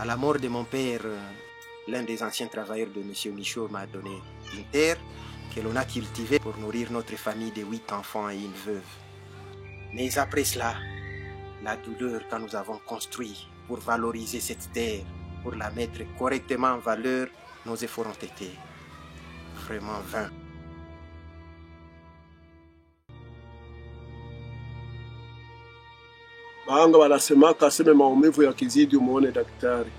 À la mort de mon père, l'un des anciens travailleurs de M. Michaud m'a donné une terre que l'on a cultivée pour nourrir notre famille de 8 enfants et une veuve. Mais après cela, la douleur quand nous avons construit pour valoriser cette terre, pour la mettre correctement en valeur, nos efforts ont été vraiment vains. Bahanga wanasemaka aseme maumivu yakizidi umuone daktari.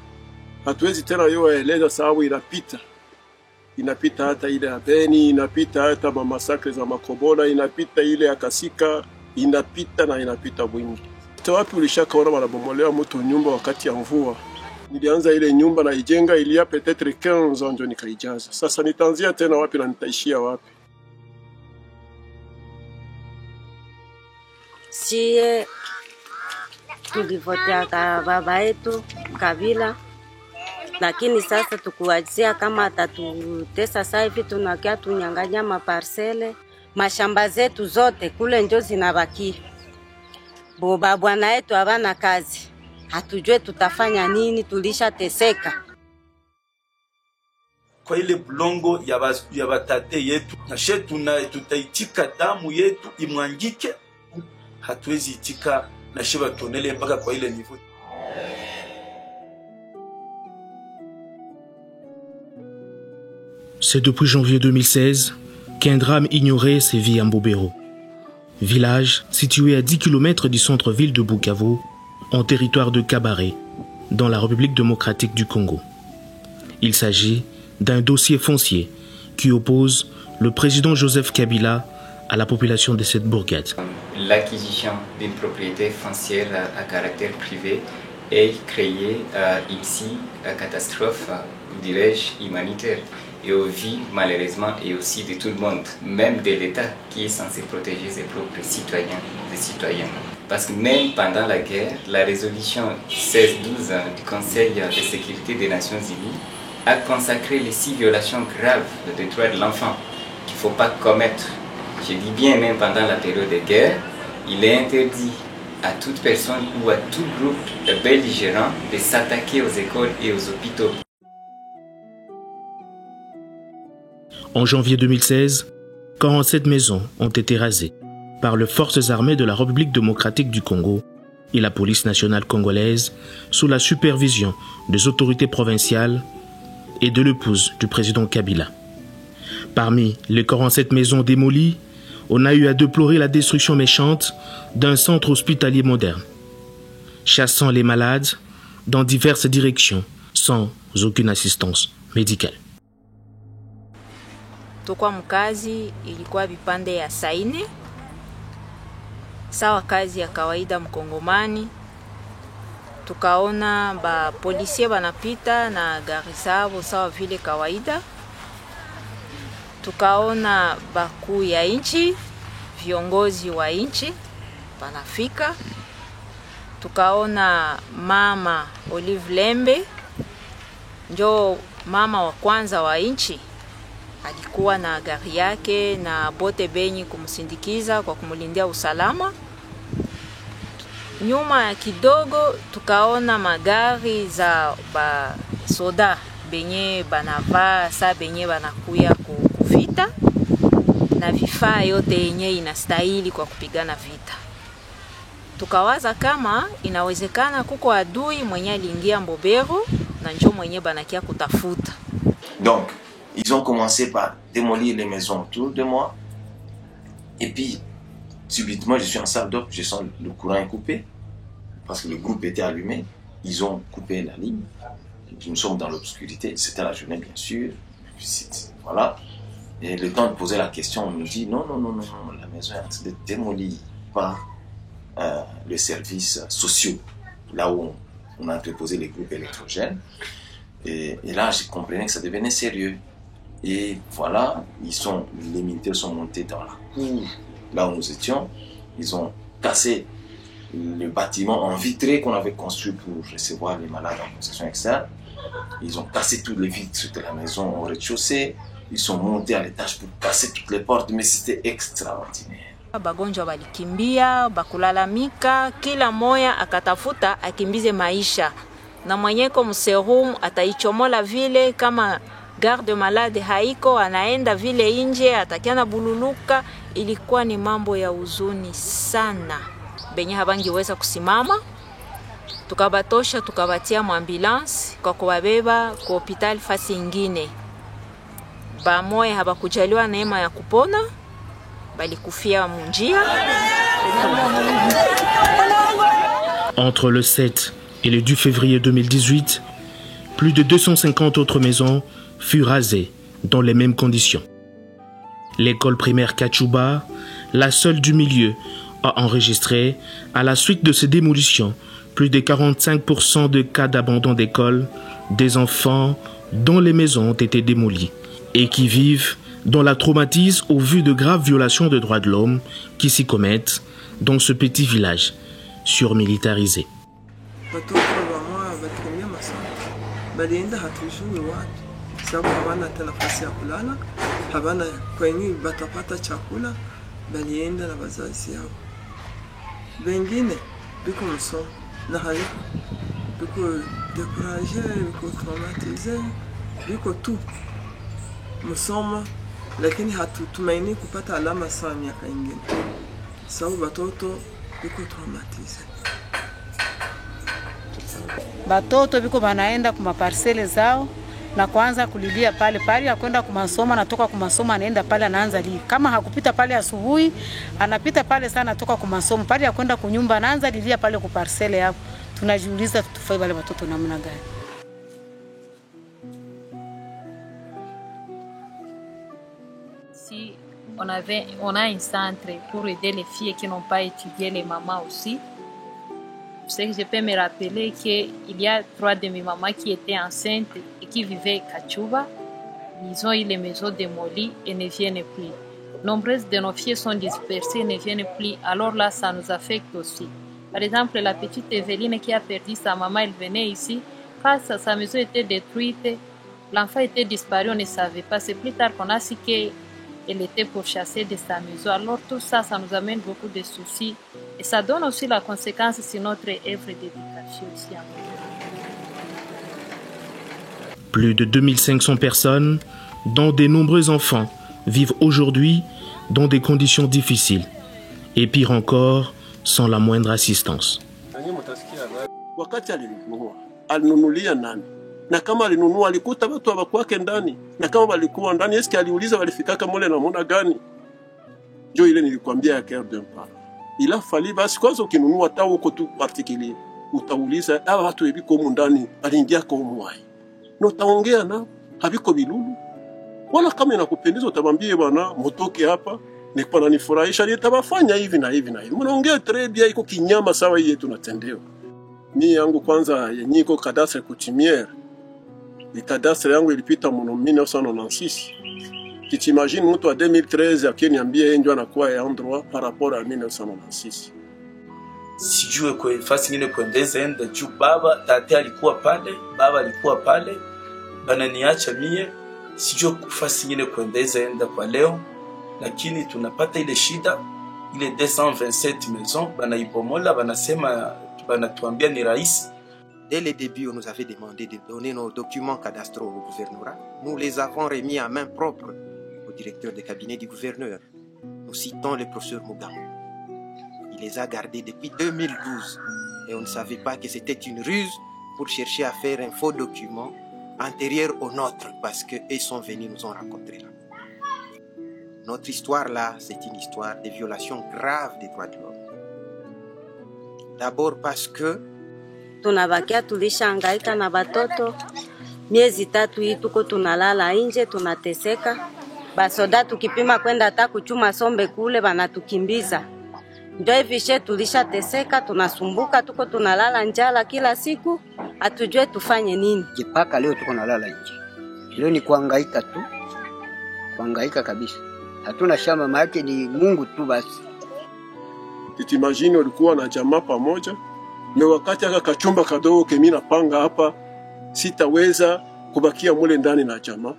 Hatuwezi tena yoeleza sababu inapita hata ile ya Beni, inapita hata mamasakre za Makobola, inapita ile ya Kasika, inapita mwingi. Wapi ulishakaona wanabomolewa mtu nyumba wakati ya mvua? Nilianza ile nyumba na ijenga ilia peut-être 15 ans ndio nikaijaza. Sasa nitaanzia tena wapi na nitaishia wapi? Sie tulivotea baba yetu Kabila, lakini sasa tukuwazia kama atatutesa sasa hivi tunakia tunyang'anya maparsele, mashamba zetu zote kule ndio zinabaki. Boba bwana yetu habana kazi. Hatujue tutafanya nini, tulishateseka. Kwa ile bulongo ya batate yetu, na shetu na tutaitika damu yetu imwangike, hatuwezi itika na sheba tonele mpaka kwa ile niveau. C'est depuis janvier 2016 qu'un drame ignoré sévit à Mbobero, village situé à 10 km du centre-ville de Bukavu, en territoire de Kabaré, dans la République démocratique du Congo. Il s'agit d'un dossier foncier qui oppose le président Joseph Kabila à la population de cette bourgade. L'acquisition d'une propriété foncière à caractère privé est créée ici à catastrophe, dirais-je, humanitaire, et aux vies malheureusement et aussi de tout le monde, même de l'État qui est censé protéger ses propres citoyens et citoyennes. Parce que même pendant la guerre, la résolution 1612 du Conseil de sécurité des Nations Unies a consacré les 6 violations graves des droits de l'enfant qu'il ne faut pas commettre. Je dis bien même pendant la période de guerre, il est interdit à toute personne ou à tout groupe belligérant de s'attaquer aux écoles et aux hôpitaux. En janvier 2016, 47 maisons ont été rasées par les forces armées de la République démocratique du Congo et la police nationale congolaise sous la supervision des autorités provinciales et de l'épouse du président Kabila. Parmi les 47 maisons démolies, on a eu à déplorer la destruction méchante d'un centre hospitalier moderne, chassant les malades dans diverses directions sans aucune assistance médicale. Tukwa mkazi ilikuwa vipande ya saine, sawa kazi ya kawaida mkongomani. Tukaona ba polisie banapita na gari zao sawa vile kawaida. Tukaona bakuu ya nchi, viongozi wa nchi banafika. Tukaona mama Olive Lembe, njo mama wa kwanza wa nchi. Alikuwa na gari yake na bote benyi kumsindikiza kwa kumulindia usalama. Nyuma ya kidogo tukaona magari za soda benye banavaa sa benye banakuya kuvita na vifaa yote yenye inastahili kwa kupigana vita. Tukawaza kama inawezekana kuko adui mwenye aliingia Mbobero na njo mwenye banakia kutafuta. Donc ils ont commencé par démolir les maisons autour de moi. Et puis, subitement, je suis en salle d'op, je sens le courant est coupé. Parce que le groupe était allumé. Ils ont coupé la ligne. Nous sommes dans l'obscurité. C'était la journée, bien sûr. Voilà. Et le temps de poser la question, on nous dit non, la maison est en train de démolir par les services sociaux. Là où on a entreposé les groupes électrogènes. Et là, j'ai compris que ça devenait sérieux. Et voilà, les militaires sont montés dans la cour, là où nous étions. Ils ont cassé le bâtiment en vitré qu'on avait construit pour recevoir les malades en possession externe. Ils ont cassé toutes les vitres de la maison au rez-de-chaussée. Ils sont montés à l'étage pour casser toutes les portes, mais c'était extraordinaire. Bagonjwa walikimbia, bakulalamika, kila moya akatafuta akimbize maisha. na mwenyeko mserum ataichomola vile, kama garde malade haiko anaenda vile nje atakiana bululuka. Ilikuwa ni mambo ya huzuni sana, benye habangiweza kusimama. Tukabatosha tukabatia ambulance kwa kuwabeba kwa hospitali fasi ingine. Bamoye habakujaliwa neema ya kupona, bali kufia munjia. Entre le 7 et le 10 février 2018, plus de 250 autres maisons furent rasées dans les mêmes conditions. L'école primaire Kachuba, la seule du milieu, a enregistré, à la suite de ces démolitions, plus de 45% de cas d'abandon d'école des enfants dont les maisons ont été démolies et qui vivent dans la traumatisme au vu de graves violations de droits de l'homme qui s'y commettent dans ce petit village surmilitarisé. na haliko biko découragé, biko traumatisé, biko tu musoma, lakini hatutumaini kupata alama sawa miaka ingine, sababu batoto biko traumatisé. Batoto biko banaenda kuma parcele zao na kwanza kulilia pale pale ya kwenda kumasoma, natoka kumasoma anaenda pale anaanza lia. Kama hakupita pale asubuhi, anapita pale sana toka kumasoma, pale ya kwenda kunyumba anaanza lilia pale ku parcele hapo. Tunajiuliza tutufai wale watoto namna gani? Si on a un centre pour aider les filles qui n'ont pas étudié, les mamans aussi. C'est que je peux me rappeler qu'il y a 3 de mes mamans qui étaient enceintes et qui vivaient à Kachuba. Ils ont eu les maisons démolies et ne viennent plus. Nombreuses de nos filles sont dispersées et ne viennent plus. Alors là, ça nous affecte aussi. Par exemple, la petite Evelyne qui a perdu sa maman, elle venait ici. Quand sa maison était détruite, l'enfant était disparu, on ne savait pas. C'est plus tard qu'on a su qu'elle était pourchassée de sa maison. Alors tout ça, ça nous amène beaucoup de soucis. Et ça donne aussi la conséquence sur notre œuvre d'éducation aussi. Plus de 2500 personnes, dont de nombreux enfants, vivent aujourd'hui dans des conditions difficiles. Et pire encore, sans la moindre assistance. Alinunulia nani? Na kama alinunua alikuta watu hawakwake ndani, na kama walikuwa ndani eske aliuliza walifikaka mole na mona gani? Jo ile nilikwambia ya Care d'un Parent. Ila fali basi kwanza ukinunua hata uko tu particulier utauliza hawa watu ebiko ndani aliingia kwa umwai. Na utaongea na habiko bilulu. Wala kama inakupendeza utamwambie bwana mtoke hapa ni kwa nifurahisha nitabafanya hivi na hivi na hivi. Mnaongea trebia iko kinyama sawa hii tunatendewa. Mimi yangu kwanza niko cadastre coutumière. Le cadastre yangu ilipita mno 1996. T'imagines mtu wa 2013 akiniambia ndio anakuwa ya endroit par rapport à 1996. Sijue kwa fasi nyingine kuendeza enda juu baba tate alikuwa pale, baba alikuwa pale, bananiacha mie, sijue fasi nyingine kuendeza enda kwa leo, lakini tunapata ile shida, ile 227 maisons, banaibomola, banasema, banatuambia ni rais. Dès le début, on nous avait demandé de donner nos documents cadastraux au gouvernorat. Nous les avons remis à main propre au directeur de cabinet du gouverneur. Nous citons le professeur Mugambo. Il les a gardés depuis 2012 et on ne savait pas que c'était une ruse pour chercher à faire un faux document antérieur au nôtre parce qu'ils sont venus nous ont rencontrés là. Notre histoire là, c'est une histoire de violation grave des droits de l'homme. D'abord parce que tunabakia tulishangaika na batoto miezi 3 hii tuko tunalala nje tunateseka. Basoda tukipima kwenda hata kuchuma sombe kule banatukimbiza. Ndio hivi she tulishateseka, tunasumbuka, tuko tunalala njala kila siku, hatujue tufanye nini. Mpaka leo tuko nalala nje. Leo ni kuhangaika tu. Kuhangaika kabisa. Hatuna shamba maana ni Mungu tu basi. T'imagine ulikuwa na jamaa pamoja, na wakati aka kachumba kadogo kemi napanga hapa, sitaweza kubakia mule ndani na jamaa.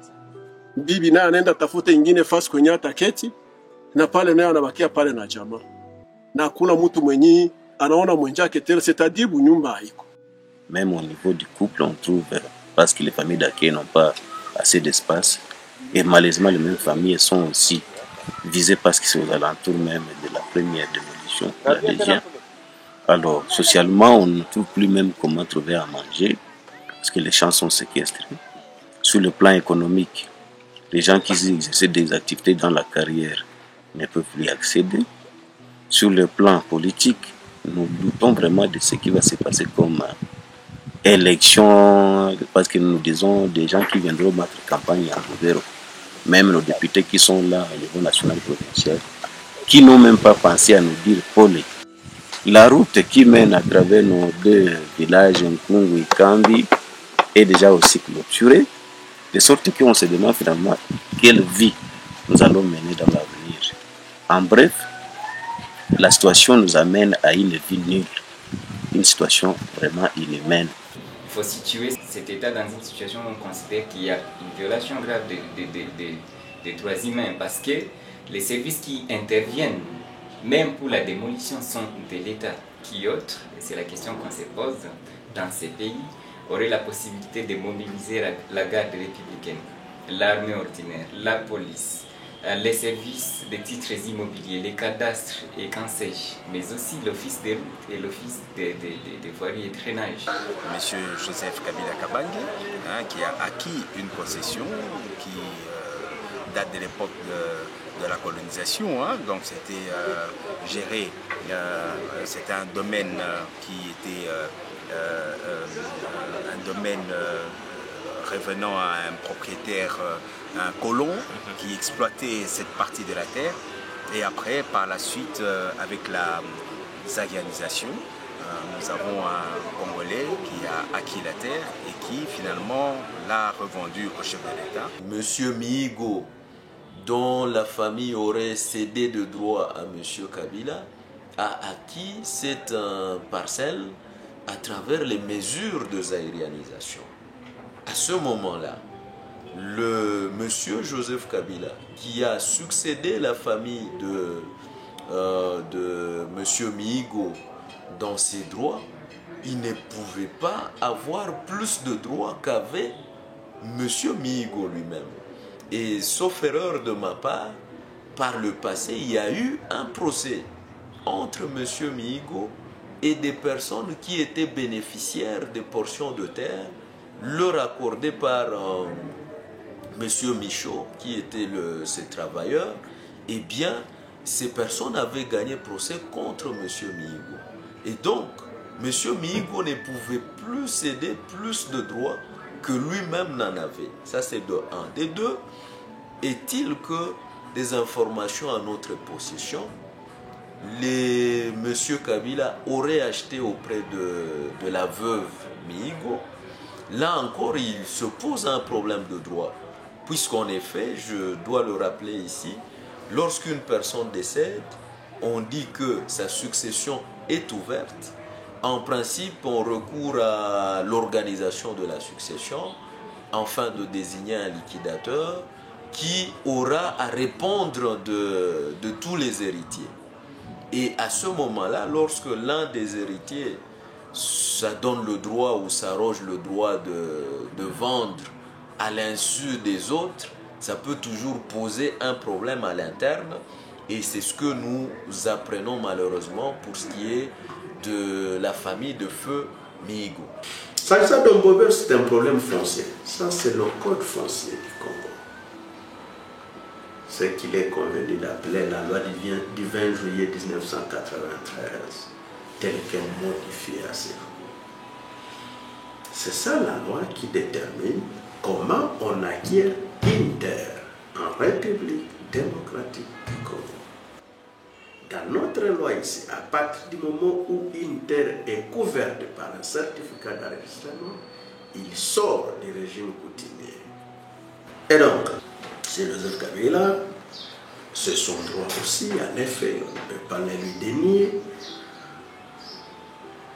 Bibi naye anaenda tafuta ingine fasi kwenye ataketi, na pale naye anabakia pale na jamaa. Na hakuna mtu mwenye anaona mwenjake tena, c'est-à-dire nyumba haiko. Même au niveau du couple, on trouve, parce que les familles d'accueil n'ont pas assez d'espace. Et malheureusement, les mêmes familles sont aussi visées parce que c'est aux alentours même de la première démolition, la deuxième. Alors, socialement, on ne trouve plus même comment trouver à manger parce que les champs sont séquestrés. Sur le plan économique, les gens qui exercent des activités dans la carrière ne peuvent plus y accéder. Sur le plan politique, nous doutons vraiment de ce qui va se passer comme élection, parce que nous disons des gens qui viendront battre campagne à Bouvero, même nos députés qui sont là au niveau national et provincial, qui n'ont même pas pensé à nous dire Paul, la route qui mène à travers nos deux villages, Nkungu et Kambi, est déjà aussi clôturée, de sorte qu'on se demande finalement quelle vie nous allons mener dans l'avenir. En bref, la situation nous amène à une vie nulle, une situation vraiment inhumaine. Il faut situer cet État dans une situation où on considère qu'il y a une violation grave des droits humains parce que les services qui interviennent, même pour la démolition, sont de l'État. Qui autre, et c'est la question qu'on se pose dans ces pays, aurait la possibilité de mobiliser la garde républicaine, l'armée ordinaire, la police, les services de titres immobiliers, les cadastres et qu'en sais-je, mais aussi l'office des routes et l'office des voiries et drainage. Monsieur Joseph Kabila Kabange, qui a acquis une concession qui date de l'époque de la colonisation, donc c'était géré, c'était un domaine qui était un domaine revenant à un propriétaire, un colon qui exploitait cette partie de la terre. Et après, par la suite, avec la zaguianisation, nous avons un Congolais qui a acquis la terre et qui finalement l'a revendue au chef de l'État. Monsieur Mihigo, dont la famille aurait cédé de droit à Monsieur Kabila, a acquis cette parcelle à travers les mesures de zaïrianisation. À ce moment-là, le monsieur Joseph Kabila, qui a succédé la famille de monsieur Mihigo dans ses droits, il ne pouvait pas avoir plus de droits qu'avait monsieur Mihigo lui-même. Et sauf erreur de ma part, par le passé, il y a eu un procès entre monsieur Mihigo et des personnes qui étaient bénéficiaires des portions de terre leur accordées par monsieur Michaud, qui était ses travailleurs. Eh bien, ces personnes avaient gagné procès contre monsieur Mihigo. Et donc, monsieur Mihigo ne pouvait plus céder plus de droits que lui-même n'en avait. Ça, c'est de un. De deux, est-il que des informations à notre possession, monsieur Kabila aurait acheté auprès de la veuve Mihigo. Là encore, il se pose un problème de droit. Puisqu'en effet, je dois le rappeler ici, lorsqu'une personne décède, on dit que sa succession est ouverte. En principe, on recourt à l'organisation de la succession afin de désigner un liquidateur qui aura à répondre de tous les héritiers. Et à ce moment-là, lorsque l'un des héritiers, ça donne le droit ou s'arroge le droit de vendre à l'insu des autres, ça peut toujours poser un problème à l'interne. Et c'est ce que nous apprenons malheureusement pour ce qui est de la famille de feu Mihigo. S'agissant de Mbobel, c'est un problème foncier. Ça, c'est le code foncier du Congo. Ce qu'il est convenu d'appeler la loi du 20 juillet 1993, telle qu'elle modifiée à ce jour. C'est ça la loi qui détermine comment on acquiert une terre en République démocratique du Congo. Dans notre loi ici, à partir du moment où une terre est couverte par un certificat d'enregistrement, il sort du régime coutumier. Et donc, c'est Joseph Kabila, c'est son droit aussi, en effet, on ne peut pas le lui dénier,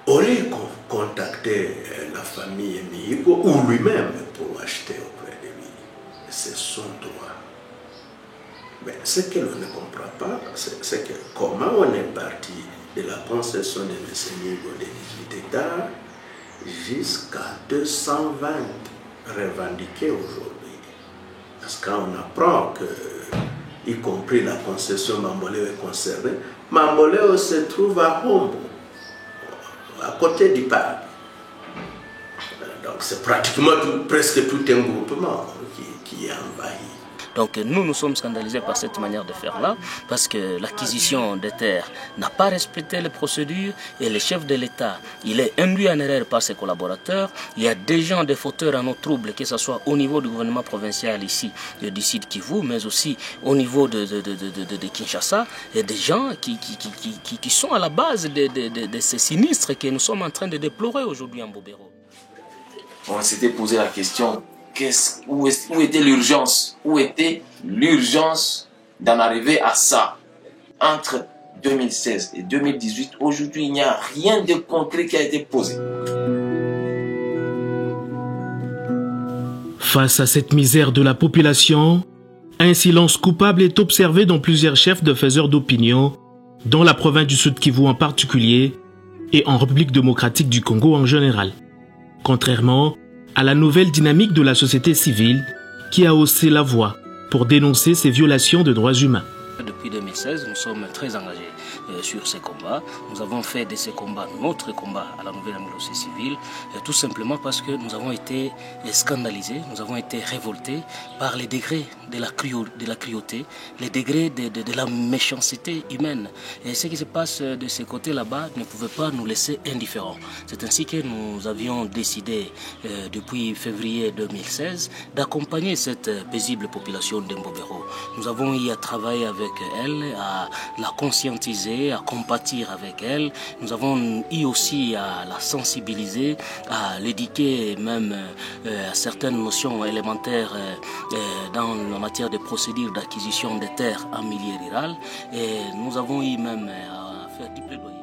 aurait contacté la famille Mihigo ou lui-même pour acheter auprès de lui. C'est son droit. Mais ce que l'on ne comprend pas, c'est que comment on est parti de la concession de M. Mihigo de 18 hectares jusqu'à 220 revendiqués aujourd'hui. Parce qu'on apprend que, y compris la concession Mamboléo est concernée, Mamboléo se trouve à Hombo, à côté du parc. Donc c'est pratiquement presque tout un groupement qui est envahi. Donc nous sommes scandalisés par cette manière de faire-là, parce que l'acquisition des terres n'a pas respecté les procédures et le chef de l'État, il est induit en erreur par ses collaborateurs. Il y a des gens, des fauteurs à nos troubles, que ce soit au niveau du gouvernement provincial ici, du Sud Kivu, mais aussi au niveau de Kinshasa, et des gens qui sont à la base de ces sinistres que nous sommes en train de déplorer aujourd'hui en Mbobero. On s'était posé la question, où était l'urgence? Où était l'urgence d'en arriver à ça? Entre 2016 et 2018, aujourd'hui, il n'y a rien de concret qui a été posé. Face à cette misère de la population, un silence coupable est observé dans plusieurs chefs de faiseurs d'opinion, dans la province du Sud Kivu en particulier, et en République démocratique du Congo en général. Contrairement à la nouvelle dynamique de la société civile qui a haussé la voix pour dénoncer ces violations de droits humains. Depuis 2016, nous sommes très engagés sur ces combats. Nous avons fait de ces combats notre combat à la nouvelle société civile, tout simplement parce que nous avons été scandalisés, nous avons été révoltés par les degrés de la cruauté, les degrés de la méchanceté humaine. Et ce qui se passe de ce côté là-bas ne pouvait pas nous laisser indifférents. C'est ainsi que nous avions décidé, depuis février 2016, d'accompagner cette paisible population d'Mbobero. Nous avons eu à travailler avec elle, à la conscientiser, à compatir avec elle. Nous avons eu aussi à la sensibiliser, à l'éduquer même à certaines notions élémentaires dans la matière de procédures d'acquisition des terres en milieu rural. Et nous avons eu même à faire du plaidoyer.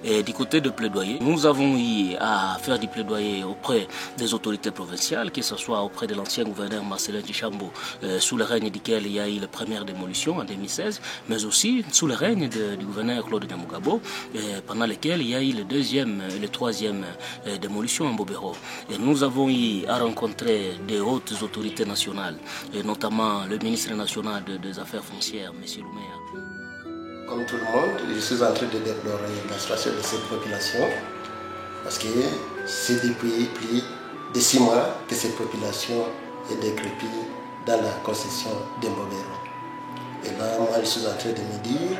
Et du côté de plaidoyer, nous avons eu à faire du plaidoyer auprès des autorités provinciales, que ce soit auprès de l'ancien gouverneur Marcelin Dichambo, sous le règne duquel il y a eu la première démolition en 2016, mais aussi sous le règne du gouverneur Claude Nyamugabo, pendant lequel il y a eu le deuxième et le troisième démolition en Mbobero. Et nous avons eu à rencontrer des hautes autorités nationales, et notamment le ministre national des Affaires foncières, M. Louméa. Comme tout le monde, je suis en train de déplorer la situation de cette population parce que c'est depuis plus de 6 mois que cette population est décrépite dans la concession d'Mbobero. Et là, moi, je suis en train de me dire,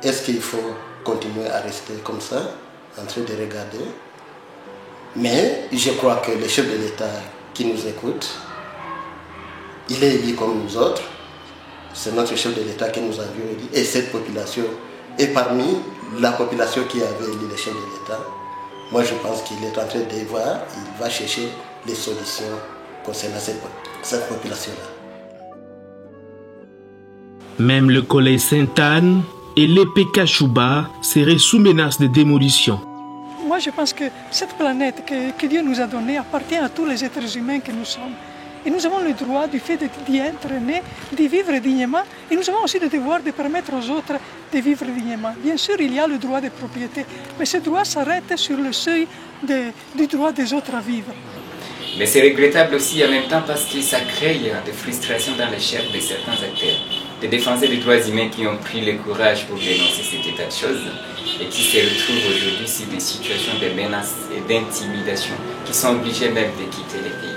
est-ce qu'il faut continuer à rester comme ça, en train de regarder? Mais je crois que le chef de l'État qui nous écoute, il est élu comme nous autres. C'est notre chef de l'État que nous avions dit. Et cette population est parmi la population qui avait élu le chef de l'État. Moi, je pense qu'il est en train de voir, il va chercher les solutions concernant cette population-là. Même le collège Sainte-Anne et l'EPK Chouba seraient sous menace de démolition. Moi, je pense que cette planète que Dieu nous a donnée appartient à tous les êtres humains que nous sommes. Et nous avons le droit du fait d'y être nés, de vivre dignement. Et nous avons aussi le devoir de permettre aux autres de vivre dignement. Bien sûr, il y a le droit de propriété, mais ce droit s'arrête sur le seuil du droit des autres à vivre. Mais c'est regrettable aussi en même temps parce que ça crée des frustrations dans les chefs de certains acteurs, des défenseurs des droits humains qui ont pris le courage pour dénoncer cet état de choses et qui se retrouvent aujourd'hui sur des situations de menaces et d'intimidation, qui sont obligés même de quitter le pays.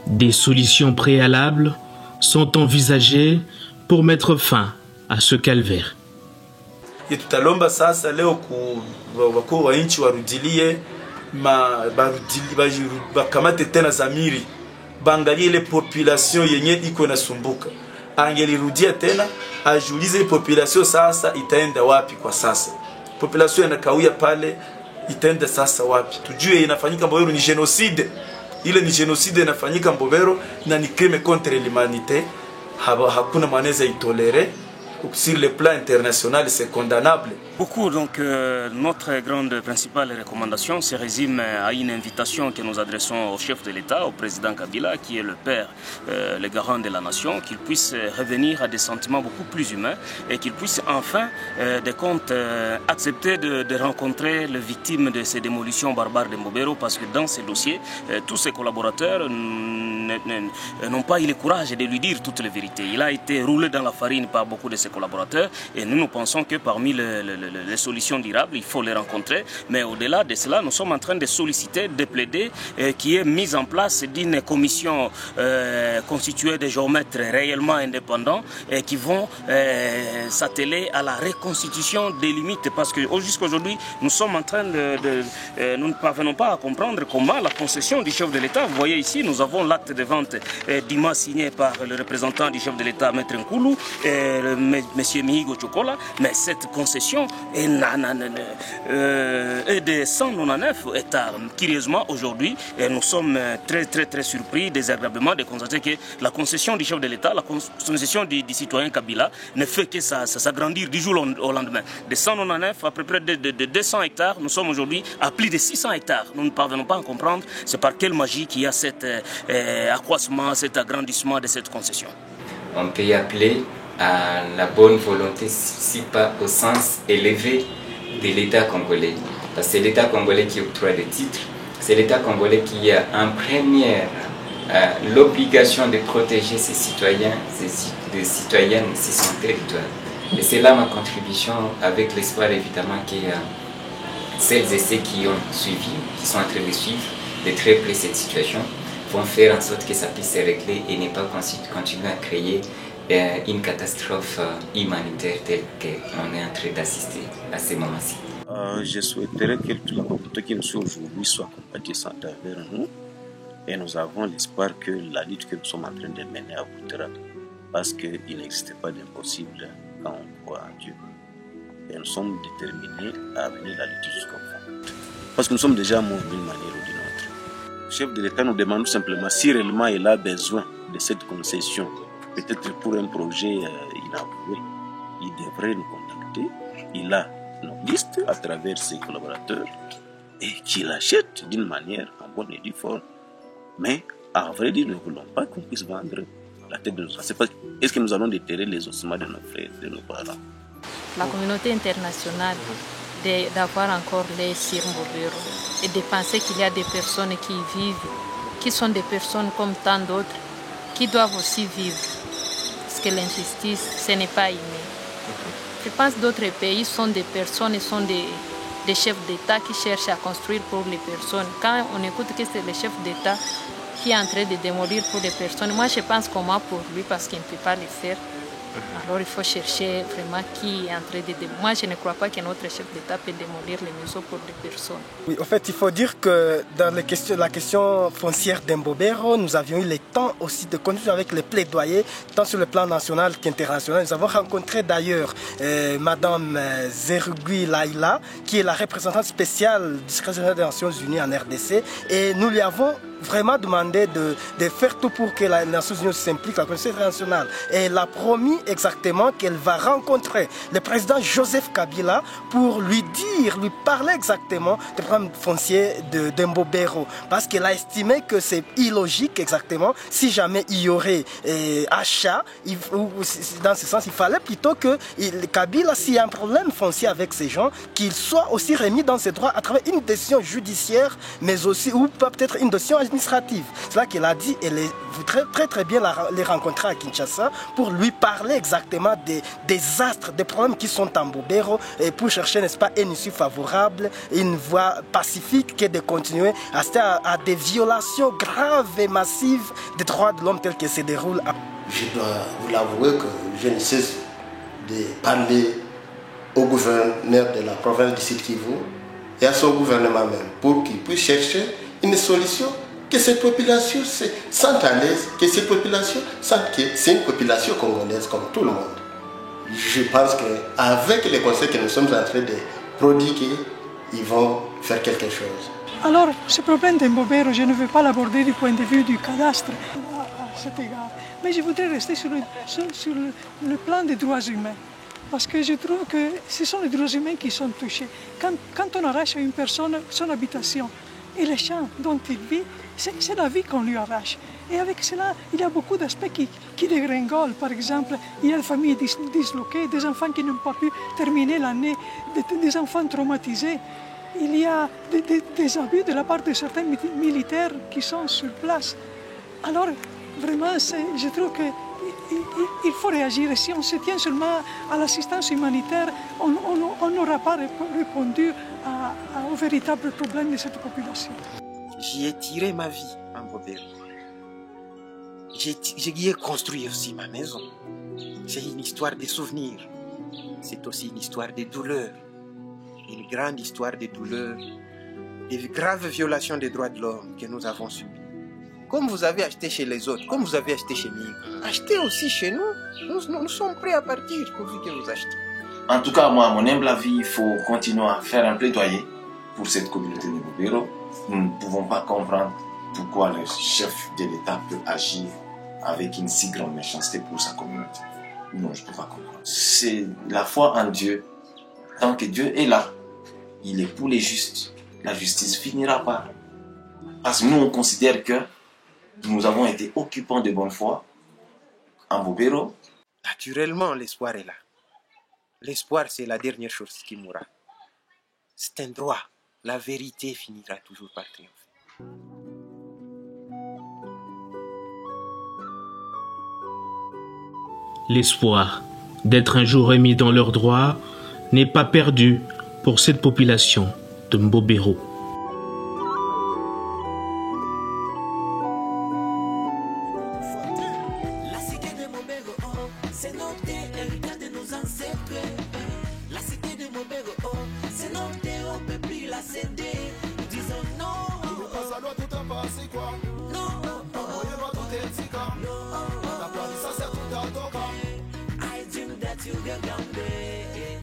Des solutions préalables sont envisagées pour mettre fin à ce calvaire. Tutalomba sasa leo wakuu wa nchi warudilie bakamate tena zamiri, baangalie ile population yenye iko nasumbuka, angelirudia tena ajulize population sasa itaenda wapi kwa sasa. Population inakawia pale, itaenda sasa wapi? Tujue inafanyika Mbobero ni genocide. Ile ni genocide inafanyika Mbobero na ni crime contre l'humanité. Hakuna maneza itolere. sur le plan international, c'est condamnable. Beaucoup, donc notre grande principale recommandation se résume à une invitation que nous adressons au chef de l'État, au président Kabila, qui est le père, le garant de la nation, qu'il puisse revenir à des sentiments beaucoup plus humains et qu'il puisse enfin, de compte, accepter de rencontrer les victimes de ces démolitions barbares de Mbobero, parce que dans ces dossiers, tous ses collaborateurs n'ont pas eu le courage de lui dire toute la vérité. Il a été roulé dans la farine par beaucoup de ses collaborateurs et nous pensons que parmi les solutions durables, il faut les rencontrer. Mais au-delà de cela, nous sommes en train de solliciter, de plaider qui est mise en place d'une commission constituée de géomètres réellement indépendants et qui vont s'atteler à la reconstitution des limites. Parce que jusqu'aujourd'hui, nous sommes en train nous ne parvenons pas à comprendre comment la concession du chef de l'État, vous voyez ici, nous avons l'acte de vente d'IMA signé par le représentant du chef de l'État, Maître Nkoulou, M. Mihigo Chokola, mais cette concession est de 199 hectares. Curieusement, aujourd'hui, nous sommes très surpris, désagréablement, de constater que la concession du chef de l'État, la concession du citoyen Kabila, ne fait que s'agrandir du jour au lendemain. De 199 à peu près de 200 hectares, nous sommes aujourd'hui à plus de 600 hectares. Nous ne parvenons pas à comprendre c'est par quelle magie qu'il y a cet accroissement, cet agrandissement de cette concession. On peut y appeler à la bonne volonté, si pas au sens élevé de l'État congolais. Parce que c'est l'État congolais qui octroie les titres, c'est l'État congolais qui a en première l'obligation de protéger ses citoyens, ses citoyennes, son territoire. Et c'est là ma contribution, avec l'espoir évidemment que celles et ceux qui ont suivi, qui sont en train de suivre de très près cette situation, vont faire en sorte que ça puisse se régler et ne pas continuer à créer une catastrophe humanitaire telle qu'on est en train d'assister à ce moment-ci. Je souhaiterais que toute la communauté qui nous suit aujourd'hui soit compatissante envers nous et nous avons l'espoir que la lutte que nous sommes en train de mener aboutira parce qu'il n'existe pas d'impossible quand on croit en Dieu. Et nous sommes déterminés à mener la lutte jusqu'au bout. Parce que nous sommes déjà morts d'une manière ou d'une autre. Le chef de l'État nous demande tout simplement si réellement il a besoin de cette concession, peut-être pour un projet inavoué, il devrait nous contacter. Il a nos listes à travers ses collaborateurs et qu'il achète d'une manière en bonne et due forme. Mais à vrai dire, nous ne voulons pas qu'on puisse vendre la tête de nos ancêtres. Est-ce que nous allons déterrer les ossements de nos frères, de nos parents? La communauté internationale d'avoir encore les sur Mbobero et de penser qu'il y a des personnes qui y vivent, qui sont des personnes comme tant d'autres, qui doivent aussi vivre. Parce que l'injustice, ce n'est pas inné. Je pense que d'autres pays sont des personnes, sont des chefs d'État qui cherchent à construire pour les personnes. Quand on écoute que c'est le chef d'État qui est en train de démolir pour les personnes, moi je pense comment pour lui parce qu'il ne peut pas le faire. Alors il faut chercher vraiment qui est en train de démolir. Moi je ne crois pas que notre chef d'État peut démolir les maisons pour des personnes. Oui, en fait il faut dire que dans la question foncière d'Mbobero, nous avions eu le temps aussi de continuer avec les plaidoyers, tant sur le plan national qu'international. Nous avons rencontré d'ailleurs Madame Zerugui Laila, qui est la représentante spéciale du secrétaire des Nations Unies en RDC, et nous lui avons vraiment demandé de faire tout pour que les Nations Unies s'impliquent, la communauté internationale. Et elle a promis exactement qu'elle va rencontrer le président Joseph Kabila pour lui parler exactement des problèmes fonciers de Mbobero. Parce qu'elle a estimé que c'est illogique exactement si jamais il y aurait achat. Dans ce sens, il fallait plutôt que Kabila, s'il y a un problème foncier avec ces gens, qu'il soit aussi remis dans ses droits à travers une décision judiciaire, mais aussi, ou peut-être une décision administrative. C'est là qu'elle a dit, elle voudrait très bien les rencontrer à Kinshasa pour lui parler exactement des désastres, des problèmes qui sont en Mbobero et pour chercher, n'est-ce pas, une issue favorable, une voie pacifique que de continuer à des violations graves et massives des droits de l'homme tels qu'ils se déroulent. Je dois vous l'avouer que je ne cesse de parler au gouverneur de la province du Sud Kivu et à son gouvernement même pour qu'il puisse chercher une solution, que cette population se sente à l'aise, que cette population sente que c'est une population congolaise comme tout le monde. Je pense qu'avec les conseils que nous sommes en train de prodiguer, ils vont faire quelque chose. Alors, ce problème d'Mbobero, je ne veux pas l'aborder du point de vue du cadastre à cet égard. Mais je voudrais rester sur le plan des droits humains. Parce que je trouve que ce sont les droits humains qui sont touchés. Quand on arrache à une personne son habitation et les champs dont il vit, c'est la vie qu'on lui arrache. Et avec cela, il y a beaucoup d'aspects qui dégringolent. Par exemple, il y a des familles disloquées, des enfants qui n'ont pas pu terminer l'année, des enfants traumatisés. Il y a des abus de la part de certains militaires qui sont sur place. Alors, vraiment, je trouve qu'il faut réagir. Et si on se tient seulement à l'assistance humanitaire, on n'aura pas répondu au véritable problème de cette population. J'y ai tiré ma vie en Mbobero. J'y ai construit aussi ma maison. C'est une histoire de souvenirs. C'est aussi une histoire de douleur. Une grande histoire de douleur, des graves violations des droits de l'homme que nous avons subies. Comme vous avez acheté chez les autres, comme vous avez acheté chez nous, achetez aussi chez nous. Nous sommes prêts à partir pourvu que vous achetez. En tout cas, moi, à mon humble avis, il faut continuer à faire un plaidoyer pour cette communauté de Mbobero. Nous ne pouvons pas comprendre pourquoi le chef de l'État peut agir avec une si grande méchanceté pour sa communauté. Non, je ne peux pas comprendre. C'est la foi en Dieu. Tant que Dieu est là, il est pour les justes. La justice finira par. Parce que nous, on considère que nous avons été occupants de bonne foi en Mbobero. Naturellement, l'espoir est là. L'espoir, c'est la dernière chose qui mourra. C'est un droit. La vérité finira toujours par triompher. L'espoir d'être un jour remis dans leurs droits n'est pas perdu pour cette population de Mbobero. La cité de Mbobero, c'est notre héritage de nos ancêtres. La cité de Mbobero, c'est notre, on peut plus la céder. Disons non. Non. I dream that you get down.